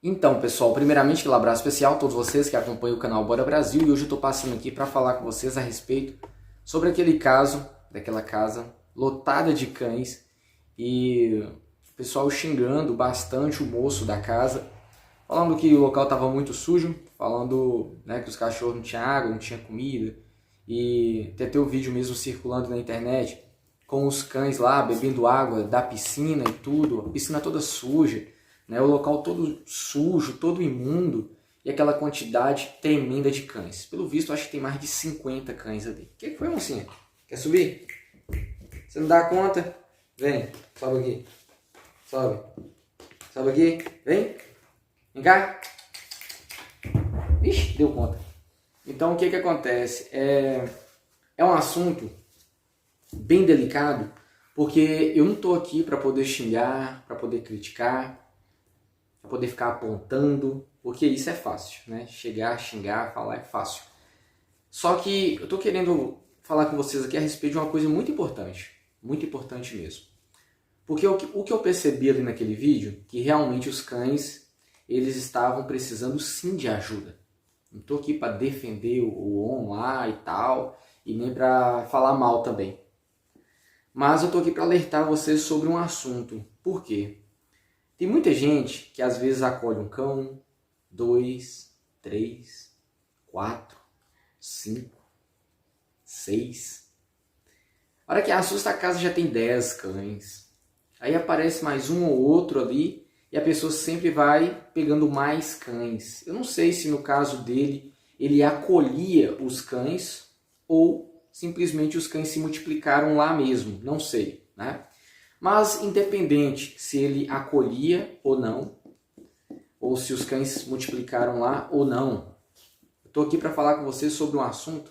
Então, pessoal, primeiramente, aquele abraço especial a todos vocês que acompanham o canal Bora Brasil, e hoje eu estou passando aqui para falar com vocês a respeito sobre aquele caso, daquela casa lotada de cães e o pessoal xingando bastante o moço da casa, falando que o local estava muito sujo, falando, né, que os cachorros não tinham água, não tinha comida, e até tem o vídeo mesmo circulando na internet com os cães lá bebendo água da piscina e tudo, a piscina toda suja, né, o local todo sujo, todo imundo, e aquela quantidade tremenda de cães. Pelo visto, acho que tem mais de 50 cães ali. O que foi, mocinha? Quer subir? Você não dá conta? Vem, sobe aqui. Sobe. Sobe aqui. Vem. Vem cá. Ixi, deu conta. Então, o que acontece? É um assunto bem delicado, porque eu não estou aqui para poder xingar, para poder criticar, para poder ficar apontando, porque isso é fácil, né? Chegar, xingar, falar é fácil. Só que eu estou querendo falar com vocês aqui a respeito de uma coisa muito importante mesmo. Porque o que eu percebi ali naquele vídeo, que realmente os cães, eles estavam precisando sim de ajuda. Não estou aqui para defender o homem lá e tal, e nem para falar mal também. Mas eu estou aqui para alertar vocês sobre um assunto. Por quê? Tem muita gente que às vezes acolhe um cão, 2, 3, 4, 5, 6. A hora que assusta, a casa já tem 10 cães. Aí aparece mais um ou outro ali e a pessoa sempre vai pegando mais cães. Eu não sei se no caso dele ele acolhia os cães ou simplesmente os cães se multiplicaram lá mesmo. Não sei, né? Mas independente se ele acolhia ou não, ou se os cães multiplicaram lá ou não, eu estou aqui para falar com você sobre um assunto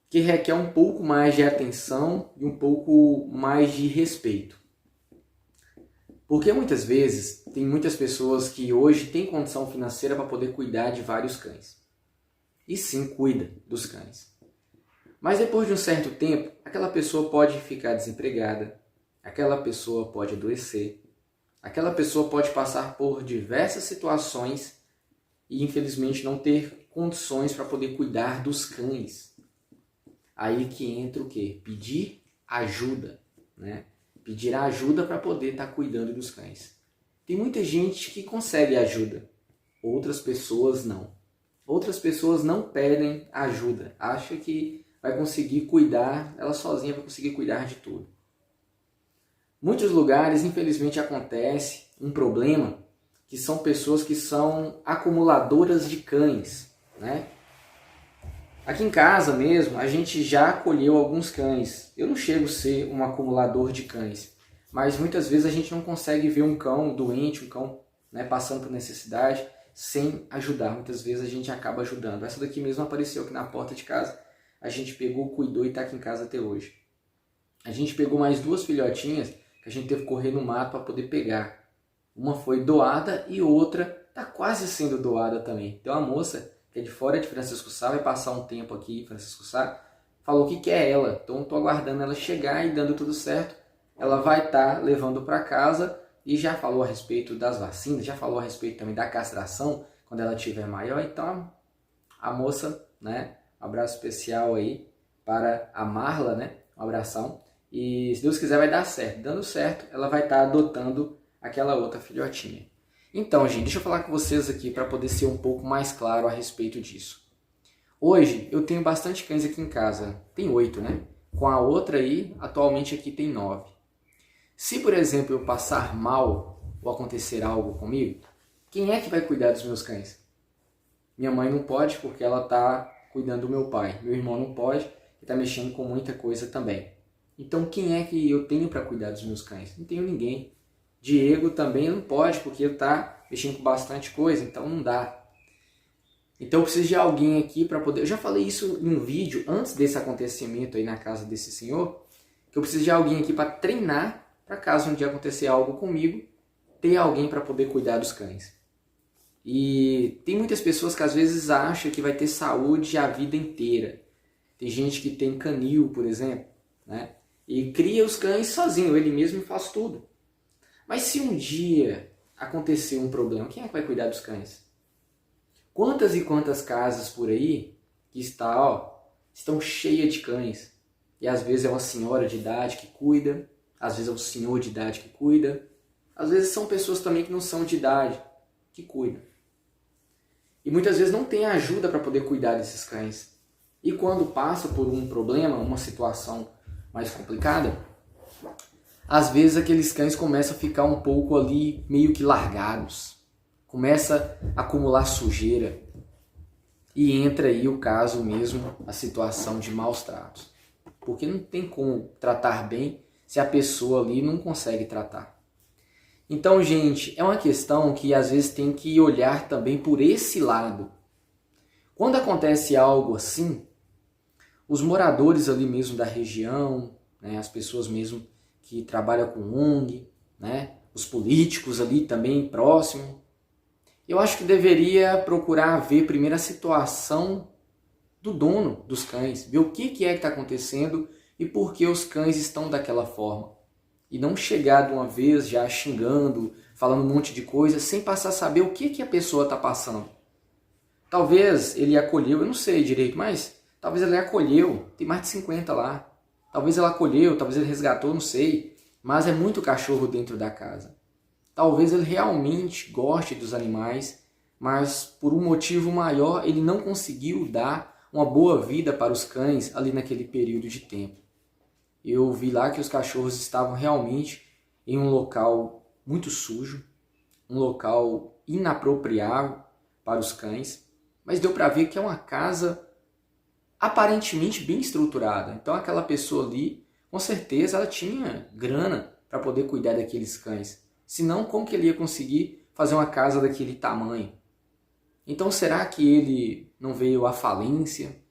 que requer um pouco mais de atenção e um pouco mais de respeito. Porque muitas vezes tem muitas pessoas que hoje têm condição financeira para poder cuidar de vários cães. E sim, cuida dos cães. Mas depois de um certo tempo, aquela pessoa pode ficar desempregada, aquela pessoa pode adoecer, aquela pessoa pode passar por diversas situações e infelizmente não ter condições para poder cuidar dos cães. Aí que entra o quê? Pedir ajuda, né? Pedir ajuda para poder estar cuidando dos cães. Tem muita gente que consegue ajuda, outras pessoas não. Outras pessoas não pedem ajuda, acham que vai conseguir cuidar, ela sozinha vai conseguir cuidar de tudo. Muitos lugares, infelizmente, acontece um problema que são pessoas que são acumuladoras de cães, né? Aqui em casa mesmo, a gente já acolheu alguns cães. Eu não chego a ser um acumulador de cães, mas muitas vezes a gente não consegue ver um cão doente, um cão, né, passando por necessidade, sem ajudar. Muitas vezes a gente acaba ajudando. Essa daqui mesmo apareceu aqui na porta de casa. A gente pegou, cuidou e está aqui em casa até hoje. A gente pegou mais 2 filhotinhas que a gente teve que correr no mato para poder pegar. Uma foi doada e outra está quase sendo doada também. Tem uma moça que é de fora de Francisco Sá, vai passar um tempo aqui em Francisco Sá, falou que quer ela. Então estou aguardando ela chegar e dando tudo certo. Ela vai estar levando para casa e já falou a respeito das vacinas, já falou a respeito também da castração quando ela tiver maior. Então a moça, né? Um abraço especial aí para a Marla, né? Um abração. E se Deus quiser vai dar certo. Dando certo, ela vai estar adotando aquela outra filhotinha. Então, gente, deixa eu falar com vocês aqui para poder ser um pouco mais claro a respeito disso. Hoje eu tenho bastante cães aqui em casa. Tem 8, né? Com a outra aí, atualmente aqui tem 9. Se, por exemplo, eu passar mal ou acontecer algo comigo, quem é que vai cuidar dos meus cães? Minha mãe não pode porque ela está cuidando do meu pai. Meu irmão não pode, ele está mexendo com muita coisa também. Então quem é que eu tenho para cuidar dos meus cães? Não tenho ninguém. Diego também não pode porque ele está mexendo com bastante coisa, então não dá. Então eu preciso de alguém aqui para poder... Eu já falei isso em um vídeo antes desse acontecimento aí na casa desse senhor, que eu preciso de alguém aqui para treinar, para caso um dia acontecer algo comigo, ter alguém para poder cuidar dos cães. E tem muitas pessoas que às vezes acham que vai ter saúde a vida inteira. Tem gente que tem canil, por exemplo, né? E cria os cães sozinho, ele mesmo faz tudo. Mas se um dia acontecer um problema, quem é que vai cuidar dos cães? Quantas e quantas casas por aí que estão cheias de cães? E às vezes é uma senhora de idade que cuida, às vezes é um senhor de idade que cuida, às vezes são pessoas também que não são de idade que cuidam. E muitas vezes não tem ajuda para poder cuidar desses cães. E quando passa por um problema, uma situação mais complicada, às vezes aqueles cães começam a ficar um pouco ali meio que largados. Começa a acumular sujeira. E entra aí o caso mesmo, a situação de maus tratos. Porque não tem como tratar bem se a pessoa ali não consegue tratar. Então, gente, é uma questão que às vezes tem que olhar também por esse lado. Quando acontece algo assim, os moradores ali mesmo da região, né, as pessoas mesmo que trabalham com ONG, né, os políticos ali também próximo, eu acho que deveria procurar ver primeiro a situação do dono dos cães, ver o que é que está acontecendo e por que os cães estão daquela forma. E não chegar de uma vez já xingando, falando um monte de coisa, sem passar a saber o que a pessoa está passando. Talvez ele acolheu, eu não sei direito, mas talvez ele acolheu, tem mais de 50 lá. Talvez ele acolheu, talvez ele resgatou, não sei. Mas é muito cachorro dentro da casa. Talvez ele realmente goste dos animais, mas por um motivo maior ele não conseguiu dar uma boa vida para os cães ali naquele período de tempo. Eu vi lá que os cachorros estavam realmente em um local muito sujo, um local inapropriado para os cães, mas deu para ver que é uma casa aparentemente bem estruturada. Então aquela pessoa ali, com certeza, ela tinha grana para poder cuidar daqueles cães. Senão, como que ele ia conseguir fazer uma casa daquele tamanho? Então, será que ele não veio à falência?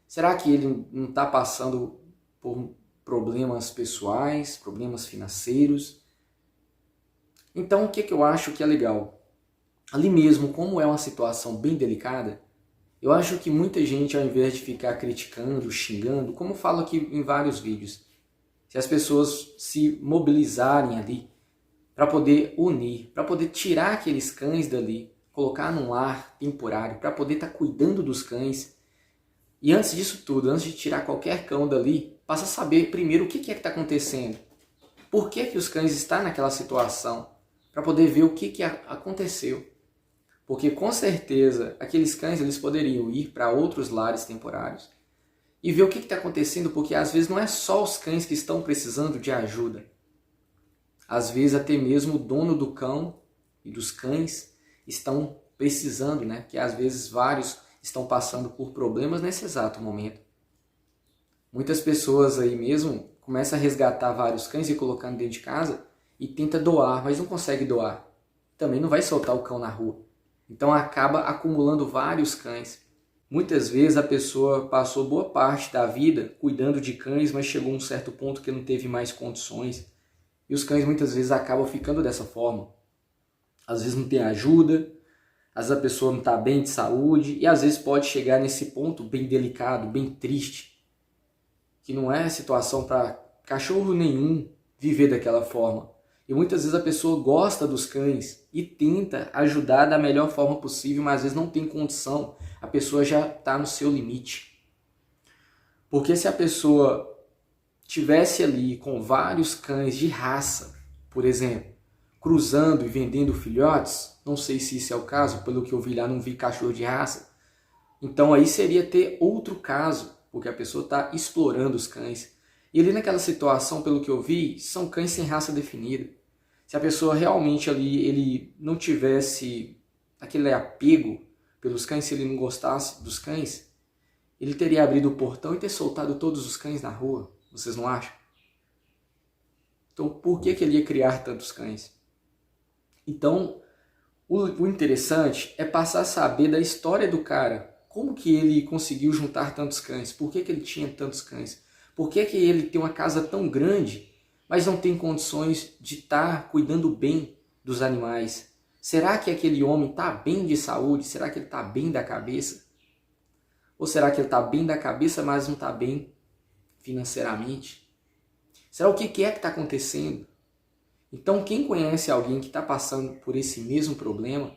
Será que ele não está passando por problemas pessoais, problemas financeiros? Então, o que eu acho que é legal? Ali mesmo, como é uma situação bem delicada, eu acho que muita gente, ao invés de ficar criticando, xingando, como eu falo aqui em vários vídeos, se as pessoas se mobilizarem ali para poder unir, para poder tirar aqueles cães dali, colocar num lar temporário, para poder estar cuidando dos cães. E antes disso tudo, antes de tirar qualquer cão dali, passa a saber primeiro o que é que está acontecendo. Por que os cães estão naquela situação? Para poder ver o que aconteceu. Porque com certeza aqueles cães eles poderiam ir para outros lares temporários e ver o que está acontecendo, porque às vezes não é só os cães que estão precisando de ajuda. Às vezes até mesmo o dono do cão e dos cães estão precisando, né? Que às vezes vários estão passando por problemas nesse exato momento. Muitas pessoas aí mesmo começam a resgatar vários cães e colocando dentro de casa e tenta doar, mas não consegue doar. Também não vai soltar o cão na rua. Então acaba acumulando vários cães. Muitas vezes a pessoa passou boa parte da vida cuidando de cães, mas chegou a um certo ponto que não teve mais condições. E os cães muitas vezes acabam ficando dessa forma. Às vezes não tem ajuda, às vezes a pessoa não está bem de saúde e às vezes pode chegar nesse ponto bem delicado, bem triste, que não é situação para cachorro nenhum viver daquela forma. E muitas vezes a pessoa gosta dos cães e tenta ajudar da melhor forma possível, mas às vezes não tem condição, a pessoa já está no seu limite. Porque se a pessoa tivesse ali com vários cães de raça, por exemplo, cruzando e vendendo filhotes, não sei se isso é o caso, pelo que eu vi lá, não vi cachorro de raça, então aí seria ter outro caso, porque a pessoa está explorando os cães. E ali naquela situação, pelo que eu vi, são cães sem raça definida. Se a pessoa realmente ali ele não tivesse aquele apego pelos cães, se ele não gostasse dos cães, ele teria abrido o portão e ter soltado todos os cães na rua. Vocês não acham? Então por que ele ia criar tantos cães? Então o interessante é passar a saber da história do cara. Como que ele conseguiu juntar tantos cães? Por que ele tinha tantos cães? Por que ele tem uma casa tão grande, mas não tem condições de estar cuidando bem dos animais? Será que aquele homem está bem de saúde? Será que ele está bem da cabeça? Ou será que ele está bem da cabeça, mas não está bem financeiramente? Será o que é que está acontecendo? Então, quem conhece alguém que está passando por esse mesmo problema,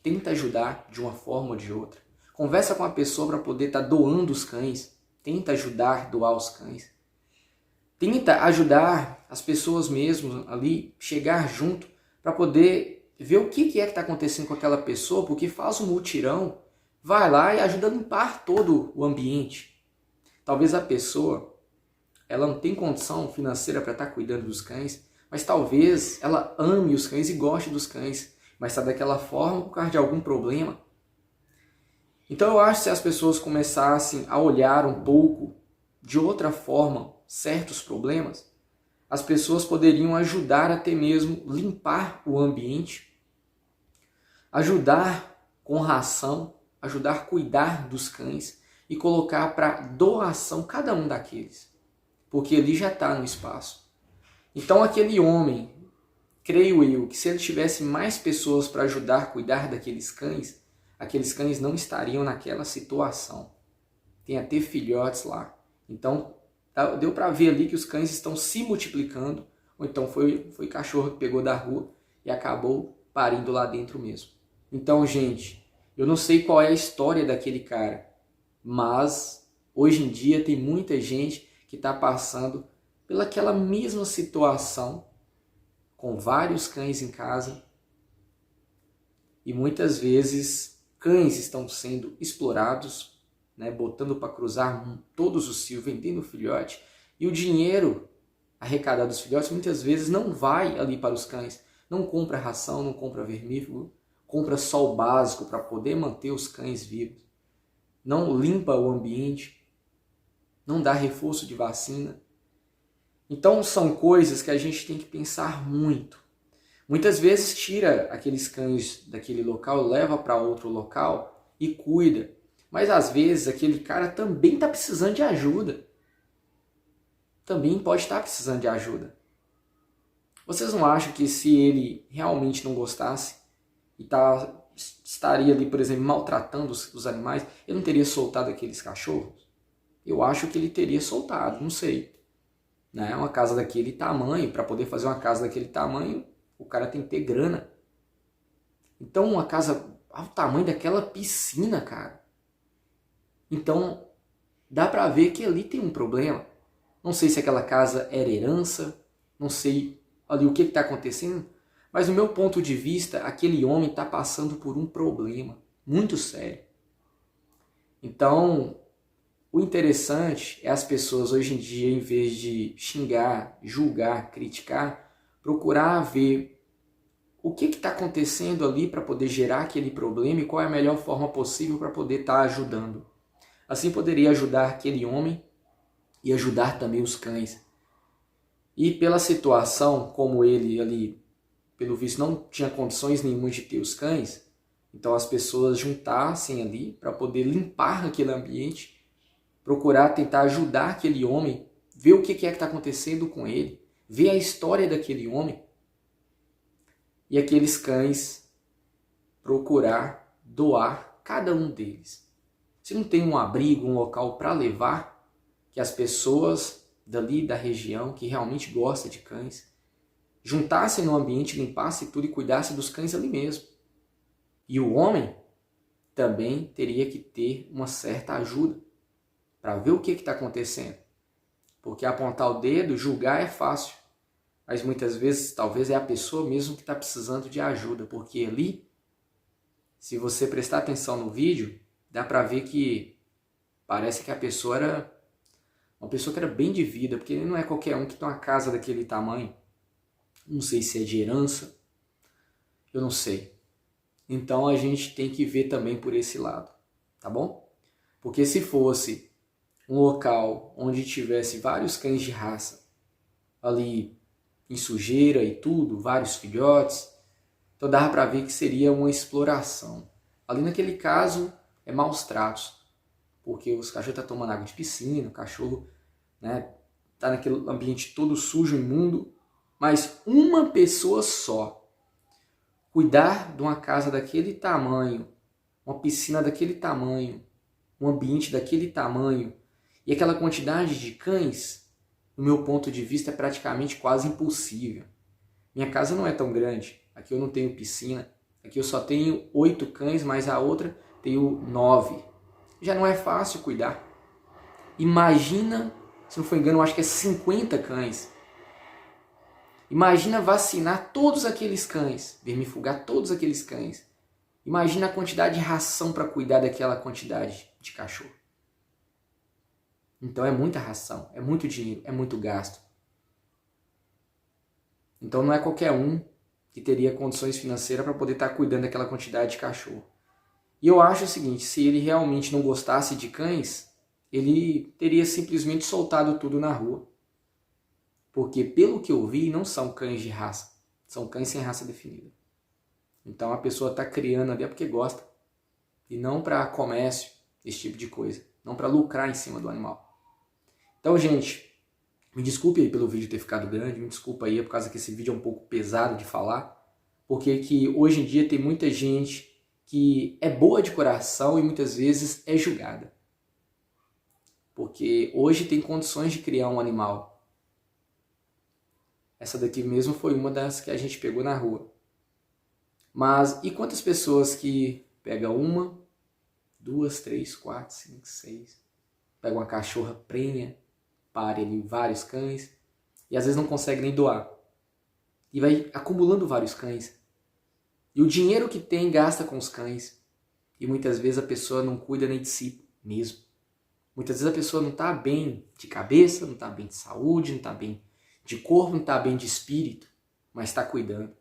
tenta ajudar de uma forma ou de outra. Conversa com a pessoa para poder estar doando os cães. Tenta ajudar a doar os cães. Tenta ajudar as pessoas mesmo ali, chegar junto para poder ver o que é que está acontecendo com aquela pessoa, porque faz um mutirão, vai lá e ajuda a limpar todo o ambiente. Talvez a pessoa ela não tem condição financeira para estar cuidando dos cães, mas talvez ela ame os cães e goste dos cães, mas está daquela forma por causa de algum problema. Então eu acho que se as pessoas começassem a olhar um pouco de outra forma certos problemas, as pessoas poderiam ajudar até mesmo limpar o ambiente, ajudar com ração, ajudar a cuidar dos cães e colocar para doação cada um daqueles, porque ele já está no espaço. Então aquele homem, creio eu, que se ele tivesse mais pessoas para ajudar a cuidar daqueles cães, aqueles cães não estariam naquela situação. Tem até filhotes lá. Então deu para ver ali que os cães estão se multiplicando, ou então foi cachorro que pegou da rua e acabou parindo lá dentro mesmo. Então, gente, eu não sei qual é a história daquele cara, mas hoje em dia tem muita gente que está passando pelaquela mesma situação, com vários cães em casa, e muitas vezes cães estão sendo explorados, né, botando para cruzar todos os cios, vendendo filhote, e o dinheiro arrecadado dos filhotes muitas vezes não vai ali para os cães, não compra ração, não compra vermífugo, compra só o básico para poder manter os cães vivos, não limpa o ambiente, não dá reforço de vacina. Então são coisas que a gente tem que pensar muito. Muitas vezes tira aqueles cães daquele local, leva para outro local e cuida. Mas às vezes aquele cara também está precisando de ajuda. Também pode estar precisando de ajuda. Vocês não acham que se ele realmente não gostasse e estaria ali, por exemplo, maltratando os animais, ele não teria soltado aqueles cachorros? Eu acho que ele teria soltado, não sei. Né? Uma casa daquele tamanho, para poder fazer uma casa daquele tamanho, o cara tem que ter grana. Então uma casa ao tamanho daquela piscina, cara. Então dá para ver que ali tem um problema. Não sei se aquela casa era herança, não sei ali o que está acontecendo, mas no meu ponto de vista, aquele homem está passando por um problema muito sério. Então, o interessante é as pessoas hoje em dia, em vez de xingar, julgar, criticar, procurar ver o que está acontecendo ali para poder gerar aquele problema e qual é a melhor forma possível para poder estar ajudando. Assim poderia ajudar aquele homem e ajudar também os cães. E pela situação, como ele ali, pelo visto, não tinha condições nenhuma de ter os cães, então as pessoas juntassem ali para poder limpar aquele ambiente, procurar tentar ajudar aquele homem, ver o que é que está acontecendo com ele, ver a história daquele homem, e aqueles cães procurar doar cada um deles. Se não tem um abrigo, um local para levar, que as pessoas dali da região, que realmente gostam de cães, juntassem no ambiente, limpassem tudo e cuidassem dos cães ali mesmo. E o homem também teria que ter uma certa ajuda para ver o que está acontecendo. Porque apontar o dedo, julgar é fácil. Mas muitas vezes, talvez é a pessoa mesmo que está precisando de ajuda. Porque ali, se você prestar atenção no vídeo, dá para ver que parece que a pessoa era uma pessoa que era bem de vida. Porque não é qualquer um que tem uma casa daquele tamanho. Não sei se é de herança. Eu não sei. Então a gente tem que ver também por esse lado. Tá bom? Porque se fosse um local onde tivesse vários cães de raça ali em sujeira e tudo, vários filhotes, então dava para ver que seria uma exploração. Ali naquele caso é maus tratos, porque os cachorros estão tomando água de piscina, o cachorro tá naquele ambiente todo sujo, imundo, mas uma pessoa só cuidar de uma casa daquele tamanho, uma piscina daquele tamanho, um ambiente daquele tamanho, e aquela quantidade de cães, no meu ponto de vista, é praticamente quase impossível. Minha casa não é tão grande, aqui eu não tenho piscina, aqui eu só tenho 8 cães, mas a outra tenho 9. Já não é fácil cuidar. Imagina, se não for engano, eu acho que é 50 cães. Imagina vacinar todos aqueles cães, vermifugar todos aqueles cães. Imagina a quantidade de ração para cuidar daquela quantidade de cachorro. Então é muita ração, é muito dinheiro, é muito gasto. Então não é qualquer um que teria condições financeiras para poder estar cuidando daquela quantidade de cachorro. E eu acho o seguinte, se ele realmente não gostasse de cães, ele teria simplesmente soltado tudo na rua. Porque pelo que eu vi, não são cães de raça, são cães sem raça definida. Então a pessoa está criando ali porque gosta. E não para comércio, esse tipo de coisa. Não para lucrar em cima do animal. Então, gente, me desculpe aí pelo vídeo ter ficado grande, me desculpa aí por causa que esse vídeo é um pouco pesado de falar, porque que hoje em dia tem muita gente que é boa de coração e muitas vezes é julgada. Porque hoje tem condições de criar um animal. Essa daqui mesmo foi uma das que a gente pegou na rua. Mas e quantas pessoas que pegam uma, 2, 3, 4, 5, 6, pega uma cachorra prenha, pare ali vários cães e às vezes não consegue nem doar. E vai acumulando vários cães. E o dinheiro que tem gasta com os cães. E muitas vezes a pessoa não cuida nem de si mesmo. Muitas vezes a pessoa não está bem de cabeça, não está bem de saúde, não está bem de corpo, não está bem de espírito, mas está cuidando.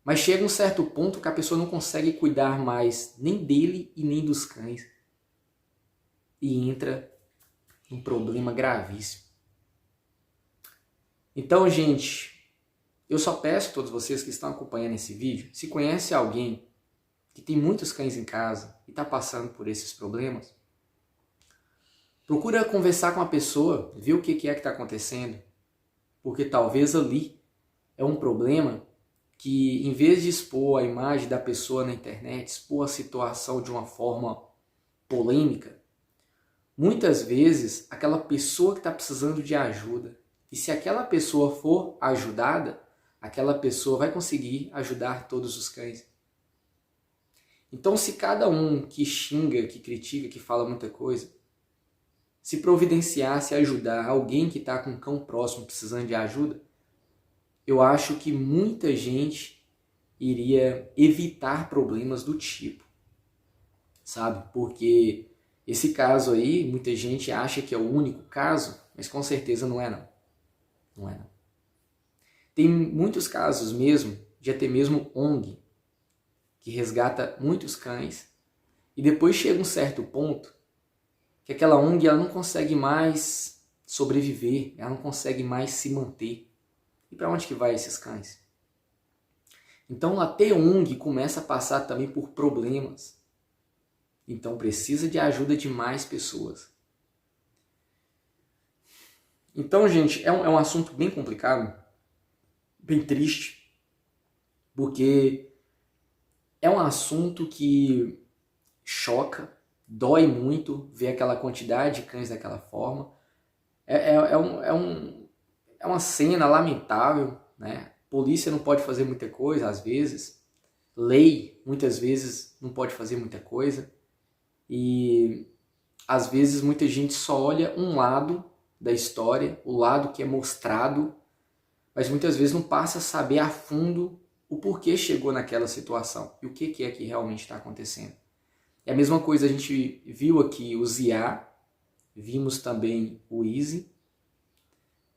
Mas chega um certo ponto que a pessoa não consegue cuidar mais nem dele e nem dos cães. E entra um problema gravíssimo. Então, gente, eu só peço a todos vocês que estão acompanhando esse vídeo, se conhece alguém que tem muitos cães em casa e está passando por esses problemas, procura conversar com a pessoa, ver o que é que está acontecendo, porque talvez ali é um problema que, em vez de expor a imagem da pessoa na internet, expor a situação de uma forma polêmica, muitas vezes aquela pessoa que está precisando de ajuda, e se aquela pessoa for ajudada, aquela pessoa vai conseguir ajudar todos os cães. Então, se cada um que xinga, que critica, que fala muita coisa, se providenciar, se ajudar alguém que está com um cão próximo precisando de ajuda, eu acho que muita gente iria evitar problemas do tipo, sabe? Porque esse caso aí, muita gente acha que é o único caso, mas com certeza não é não. Não é não. Tem muitos casos mesmo, de até mesmo ONG, que resgata muitos cães, e depois chega um certo ponto que aquela ONG ela não consegue mais sobreviver, ela não consegue mais se manter. E para onde que vai esses cães? Então a ONG começa a passar também por problemas. Então precisa de ajuda de mais pessoas. Então, gente, é um assunto bem complicado, bem triste, porque é um assunto que choca, dói muito ver aquela quantidade de cães daquela forma. É uma cena lamentável, né? Polícia não pode fazer muita coisa, às vezes. Lei, muitas vezes, não pode fazer muita coisa. E, às vezes, muita gente só olha um lado da história, o lado que é mostrado, mas muitas vezes não passa a saber a fundo o porquê chegou naquela situação e o que é que realmente está acontecendo. É a mesma coisa, a gente viu aqui o Zia, vimos também o Easy,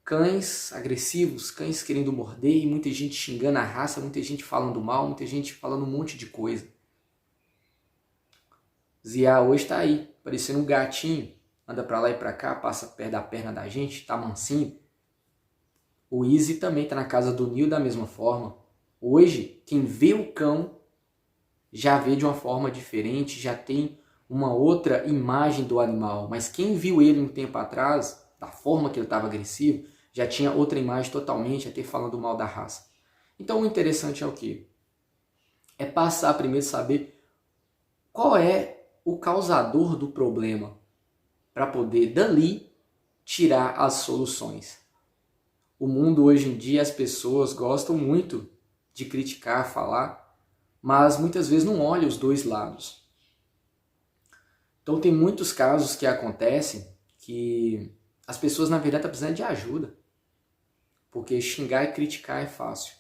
cães agressivos, cães querendo morder, e muita gente xingando a raça, muita gente falando mal, muita gente falando um monte de coisa. Zia hoje está aí, parecendo um gatinho, anda para lá e para cá, passa perto da perna da gente, tá mansinho. O Easy também está na casa do Nil da mesma forma. Hoje, quem vê o cão já vê de uma forma diferente, já tem uma outra imagem do animal. Mas quem viu ele um tempo atrás, da forma que ele estava agressivo, já tinha outra imagem totalmente, até falando mal da raça. Então o interessante é o quê? É passar primeiro a saber qual é o causador do problema, para poder dali tirar as soluções. O mundo hoje em dia, as pessoas gostam muito de criticar, falar, mas muitas vezes não olham os dois lados. Então tem muitos casos que acontecem que as pessoas na verdade estão precisando de ajuda, porque xingar e criticar é fácil.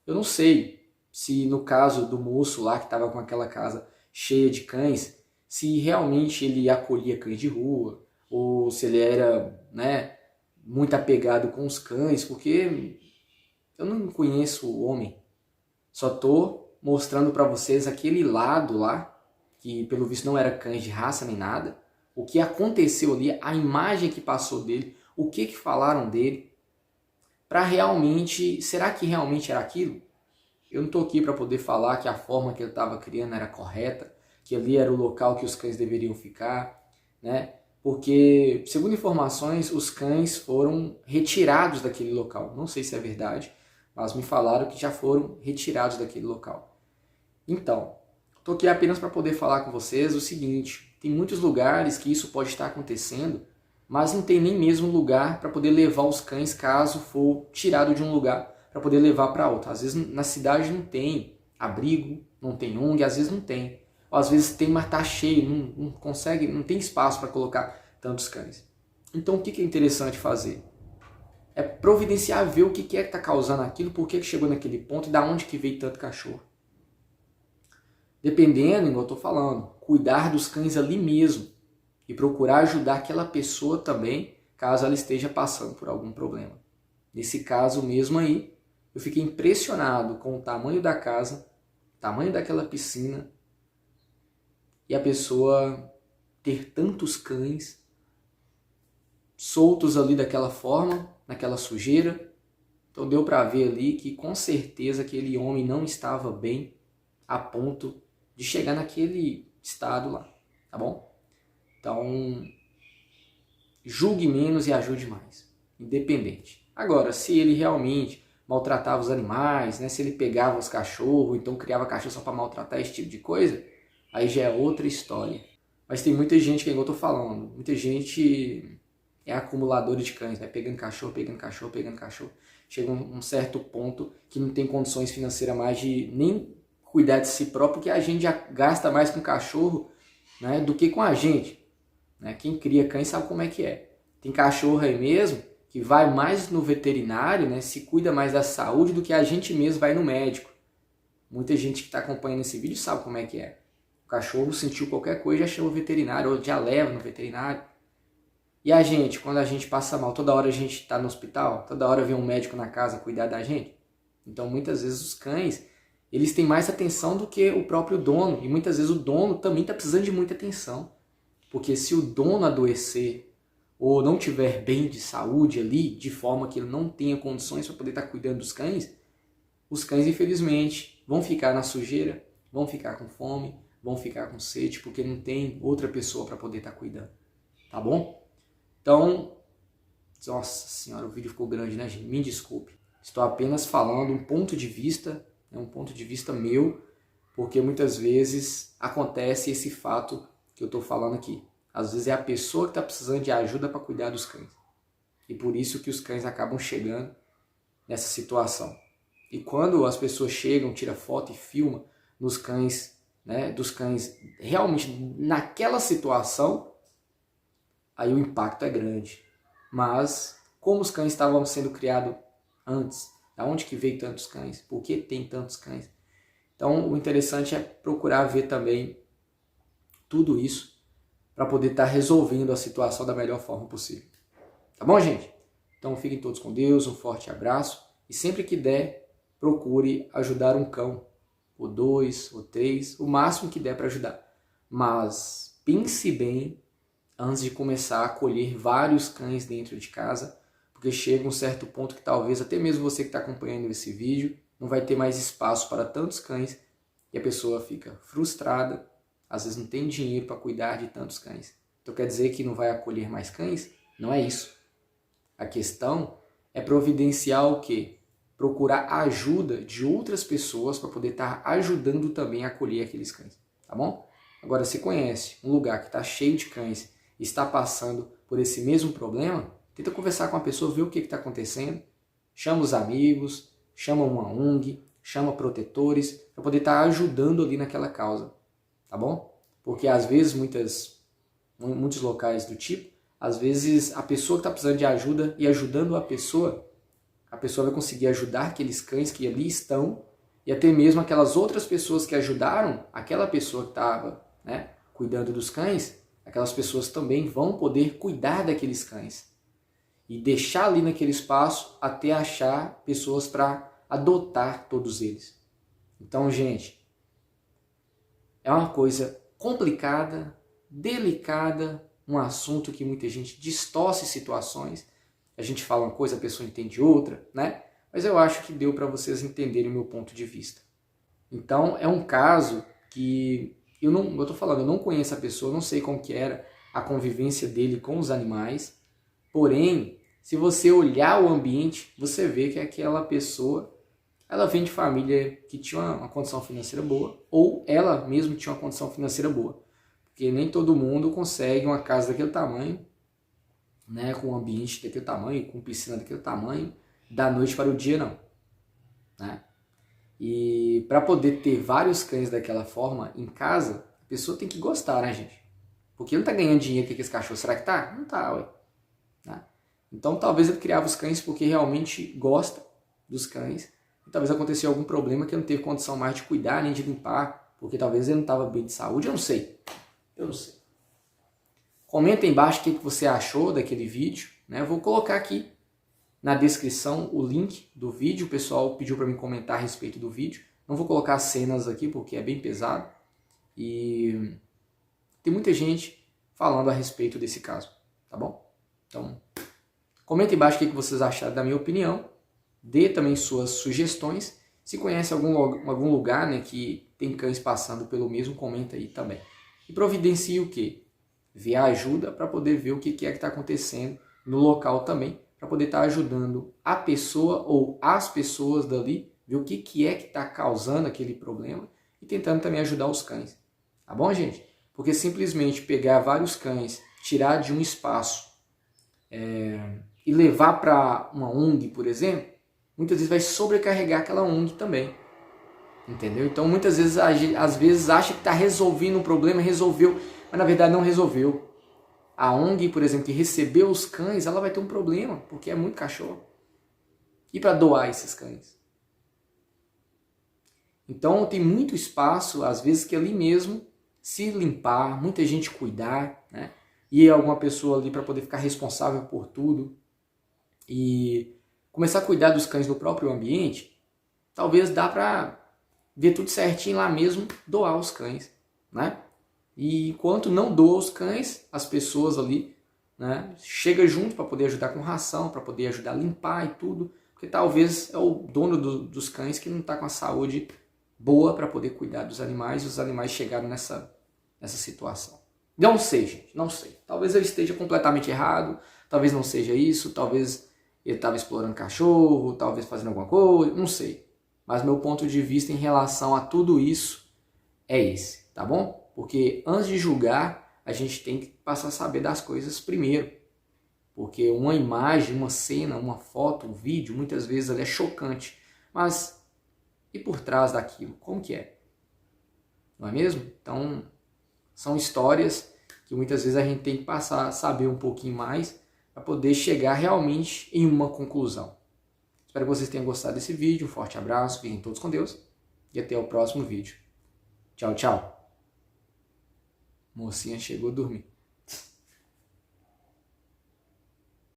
Eu não sei se no caso do moço lá que estava com aquela casa cheia de cães, se realmente ele acolhia cães de rua, ou se ele era, muito apegado com os cães, porque eu não conheço o homem. Só estou mostrando para vocês aquele lado lá, que pelo visto não era cães de raça nem nada, o que aconteceu ali, a imagem que passou dele, o que falaram dele, para realmente, será que realmente era aquilo? Eu não estou aqui para poder falar que a forma que ele estava criando era correta, que ali era o local que os cães deveriam ficar, né? Porque, segundo informações, os cães foram retirados daquele local. Não sei se é verdade, mas me falaram que já foram retirados daquele local. Então, estou aqui apenas para poder falar com vocês o seguinte: tem muitos lugares que isso pode estar acontecendo, mas não tem nem mesmo lugar para poder levar os cães caso for tirado de um lugar para poder levar para outro. Às vezes na cidade não tem abrigo, não tem ONG, às vezes não tem. Ou às vezes tem, mas está cheio, não consegue, não tem espaço para colocar tantos cães. Então o que é interessante fazer? É providenciar, ver o que é que está causando aquilo, por que chegou naquele ponto e da onde que veio tanto cachorro. Dependendo, igual eu estou falando, cuidar dos cães ali mesmo e procurar ajudar aquela pessoa também, caso ela esteja passando por algum problema. Nesse caso mesmo aí, eu fiquei impressionado com o tamanho da casa, tamanho daquela piscina e a pessoa ter tantos cães soltos ali daquela forma, naquela sujeira. Então deu para ver ali que com certeza aquele homem não estava bem a ponto de chegar naquele estado lá, tá bom? Então, julgue menos e ajude mais, independente. Agora, se ele realmente maltratava os animais, se ele pegava os cachorros, então criava cachorro só para maltratar, esse tipo de coisa, aí já é outra história. Mas tem muita gente, que igual eu tô falando, muita gente é acumulador de cães, vai pegando cachorro, pegando cachorro, pegando cachorro. Chega um certo ponto que não tem condições financeiras mais de nem cuidar de si próprio, porque a gente já gasta mais com cachorro, do que com a gente. Quem cria cães sabe como é que é. Tem cachorro aí mesmo que vai mais no veterinário, se cuida mais da saúde do que a gente mesmo vai no médico. Muita gente que está acompanhando esse vídeo sabe como é que é. O cachorro sentiu qualquer coisa, já chama o veterinário, ou já leva no veterinário. E a gente, quando a gente passa mal, toda hora a gente está no hospital, toda hora vem um médico na casa cuidar da gente. Então muitas vezes os cães, eles têm mais atenção do que o próprio dono. E muitas vezes o dono também está precisando de muita atenção. Porque se o dono adoecer ou não tiver bem de saúde ali, de forma que ele não tenha condições para poder estar cuidando dos cães, os cães infelizmente vão ficar na sujeira, vão ficar com fome, vão ficar com sede, porque não tem outra pessoa para poder estar cuidando. Tá bom? Então, nossa senhora, o vídeo ficou grande, né, gente? Me desculpe. Estou apenas falando um ponto de vista, um ponto de vista meu, porque muitas vezes acontece esse fato que eu estou falando aqui. Às vezes é a pessoa que está precisando de ajuda para cuidar dos cães. E por isso que os cães acabam chegando nessa situação. E quando as pessoas chegam, tiram foto e filmam nos cães, dos cães realmente naquela situação, aí o impacto é grande. Mas como os cães estavam sendo criados antes? Da onde que veio tantos cães? Por que tem tantos cães? Então o interessante é procurar ver também tudo isso para poder estar resolvendo a situação da melhor forma possível. Tá bom, gente? Então fiquem todos com Deus, um forte abraço e sempre que der, procure ajudar um cão, ou 2, ou 3, o máximo que der para ajudar. Mas pense bem antes de começar a acolher vários cães dentro de casa, porque chega um certo ponto que talvez até mesmo você que está acompanhando esse vídeo não vai ter mais espaço para tantos cães e a pessoa fica frustrada, às vezes não tem dinheiro para cuidar de tantos cães. Então quer dizer que não vai acolher mais cães? Não é isso. A questão é providenciar o quê? Procurar a ajuda de outras pessoas para poder estar ajudando também a acolher aqueles cães. Tá bom? Agora, se conhece um lugar que está cheio de cães e está passando por esse mesmo problema, tenta conversar com a pessoa, ver o que está acontecendo chama os amigos, chama uma ONG, chama protetores, para poder estar ajudando ali naquela causa, tá bom? Porque às vezes, muitos locais do tipo, às vezes a pessoa que está precisando de ajuda e ajudando a pessoa vai conseguir ajudar aqueles cães que ali estão e até mesmo aquelas outras pessoas que ajudaram aquela pessoa que estava, né, cuidando dos cães, aquelas pessoas também vão poder cuidar daqueles cães e deixar ali naquele espaço até achar pessoas para adotar todos eles. Então, gente, é uma coisa complicada, delicada, um assunto que muita gente distorce situações. A gente fala uma coisa, a pessoa entende outra, né? Mas eu acho que deu para vocês entenderem o meu ponto de vista. Então, é um caso que eu não conheço a pessoa, não sei como que era a convivência dele com os animais. Porém, se você olhar o ambiente, você vê que aquela pessoa, ela vem de família que tinha uma condição financeira boa, ou ela mesma tinha uma condição financeira boa. Porque nem todo mundo consegue uma casa daquele tamanho, né, com um ambiente daquele tamanho, com piscina daquele tamanho, da noite para o dia, não. Né? E para poder ter vários cães daquela forma em casa, a pessoa tem que gostar, né, gente? Porque ele não tá ganhando dinheiro com esse cachorro. Será que tá? Não tá, ué. Né? Então talvez ele criava os cães porque realmente gosta dos cães. E talvez aconteceu algum problema que ele não teve condição mais de cuidar, nem de limpar. Porque talvez ele não estava bem de saúde. Eu não sei. Comenta aí embaixo o que você achou daquele vídeo. Né? Eu vou colocar aqui na descrição o link do vídeo. O pessoal pediu para mim comentar a respeito do vídeo. Não vou colocar cenas aqui porque é bem pesado. E tem muita gente falando a respeito desse caso. Tá bom? Então, comenta embaixo o que vocês acharam da minha opinião. Dê também suas sugestões. Se conhece algum lugar, né, que tem cães passando pelo mesmo, comenta aí também. E providencie o quê? Ver a ajuda para poder ver o que é que está acontecendo no local também, para poder estar ajudando a pessoa ou as pessoas dali, ver o que é que está causando aquele problema e tentando também ajudar os cães. Tá bom, gente? Porque simplesmente pegar vários cães, tirar de um espaço e levar para uma ONG, por exemplo, muitas vezes vai sobrecarregar aquela ONG também. Entendeu? Então muitas vezes, às vezes acha que está resolvendo um problema, resolveu, mas na verdade não resolveu. A ONG, por exemplo, que recebeu os cães, ela vai ter um problema, porque é muito cachorro. E para doar esses cães? Então tem muito espaço, às vezes, que ali mesmo se limpar, muita gente cuidar, né? E alguma pessoa ali para poder ficar responsável por tudo e começar a cuidar dos cães no próprio ambiente, talvez dá para ver tudo certinho lá mesmo, doar os cães, né? E enquanto não doa os cães, as pessoas ali, né, chega junto para poder ajudar com ração, para poder ajudar a limpar e tudo, porque talvez é o dono dos cães que não está com a saúde boa para poder cuidar dos animais, e os animais chegaram nessa situação. Não sei, gente, não sei. Talvez eu esteja completamente errado, talvez não seja isso, talvez ele estava explorando cachorro, talvez fazendo alguma coisa, não sei. Mas meu ponto de vista em relação a tudo isso é esse, tá bom? Porque antes de julgar, a gente tem que passar a saber das coisas primeiro. Porque uma imagem, uma cena, uma foto, um vídeo, muitas vezes ela é chocante. Mas e por trás daquilo? Como que é? Não é mesmo? Então, são histórias que muitas vezes a gente tem que passar a saber um pouquinho mais para poder chegar realmente em uma conclusão. Espero que vocês tenham gostado desse vídeo. Um forte abraço, fiquem todos com Deus e até o próximo vídeo. Tchau, tchau. Mocinha chegou a dormir.